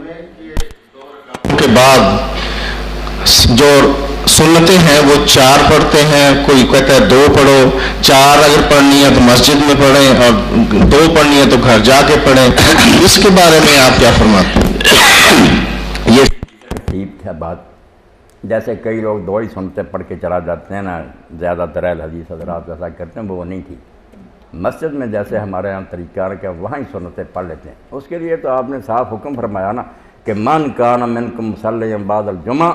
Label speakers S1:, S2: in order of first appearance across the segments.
S1: کے بعد جو سنتیں ہیں وہ 4 پڑھتے ہیں، کوئی کہتا ہے 2 پڑھو، 4 اگر پڑھنی ہے تو مسجد میں پڑھیں اور 2 پڑھنی ہے تو گھر جا کے پڑھیں، اس کے بارے میں آپ کیا فرماتے ہیں؟
S2: یہ ٹھیک ہے بات، جیسے کئی لوگ 2 ہی سنتے پڑھ کے چلا جاتے ہیں نا، زیادہ تر اہل حدیث حضرات ایسا کرتے ہیں، وہ نہیں ٹھیک۔ مسجد میں جیسے ہمارے یہاں طریقہ رکھا وہاں ہی سنتیں پڑھ لیتے ہیں، اس کے لیے تو آپ نے صاف حکم فرمایا نا کہ من کان منکم مصلی بعد الجمعہ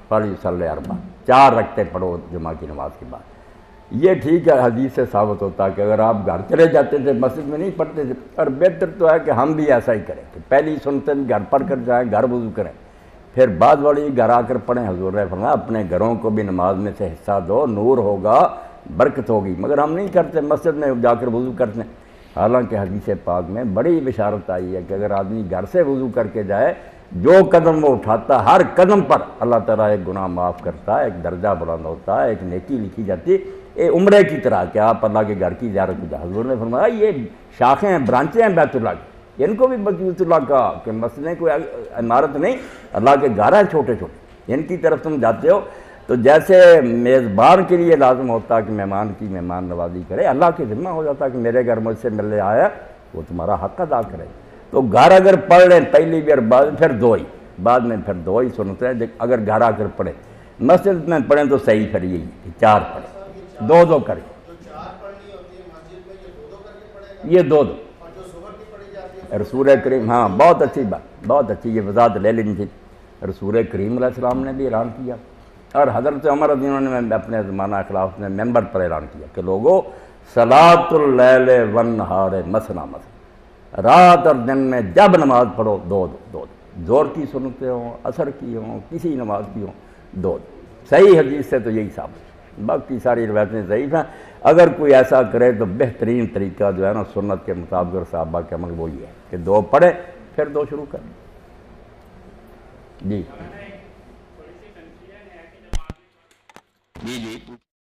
S2: فلیصلی 4، 4 رکعتیں پڑھو جمعہ کی نماز کے بعد۔ یہ ٹھیک ہے، حدیث سے ثابت ہوتا ہے کہ اگر آپ گھر چلے جاتے تھے مسجد میں نہیں پڑھتے تھے، اور بہتر تو ہے کہ ہم بھی ایسا ہی کریں کہ پہلی سنتیں گھر پڑھ کر جائیں، گھر وضو کریں، پھر بعد والی گھر آ کر پڑھیں۔ حضور نے فرمایا اپنے گھروں کو بھی نماز میں سے حصہ دو، نور ہوگا، برکت ہوگی، مگر ہم نہیں کرتے، مسجد میں جا کر وضو کرتے ہیں۔ حالانکہ حدیث پاک میں بڑی بشارت آئی ہے کہ اگر آدمی گھر سے وضو کر کے جائے، جو قدم وہ اٹھاتا ہر قدم پر اللہ تعالیٰ ایک گناہ معاف کرتا ہے، ایک درجہ بلند ہوتا ہے، ایک نیکی لکھی جاتی ہے، یہ عمرے کی طرح کہ آپ اللہ کے گھر کی زیارت کی۔ حضور نے فرمایا یہ شاخیں ہیں، برانچیں ہیں بیت اللہ کی، ان کو بھی بیت اللہ کا کہ مسجدیں کوئی عمارت نہیں، اللہ کے گھر ہیں چھوٹے چھوٹے، ان کی طرف تم جاتے ہو۔ تو جیسے میزبان کے لیے لازم ہوتا ہے کہ مہمان کی مہمان نوازی کرے، اللہ کے ذمہ ہو جاتا ہے کہ میرے گھر مجھ سے ملنے آیا وہ تمہارا حق ادا کرے۔ تو گھر اگر پڑھ لیں پہلی بار، بعد پھر 2 ہی، بعد میں پھر 2 ہی سنتے ہیں۔ اگر گھر آ کر پڑھیں، مسجد میں پڑھیں تو صحیح، پھر یہی 4 پڑھیں، 2 کریں، یہ 2 رسول کریم، ہاں بہت اچھی بات، بہت اچھی، یہ وضاحت لے لینی تھی۔ رسول کریم علیہ السلام نے بھی اعلان کیا، اور حضرت عمر رضی اللہ عنہ نے اپنے زمانہ خلاف نے ممبر پر اعلان کیا کہ لوگوں صلاۃ اللیل والنہار مثنی مثنی، رات اور دن میں جب نماز پڑھو 2 زور کی سنتیں ہوں، عصر کی ہوں، کسی نماز کی ہوں، 2 صحیح حدیث سے تو یہی ثابت ہے، باقی ساری روایتیں ضعیف ہیں۔ اگر کوئی ایسا کرے تو بہترین طریقہ جو ہے نا سنت کے مطابق اور صحابہ کے عمل وہی ہے کہ 2 پڑھے پھر 2 شروع کریں۔ جی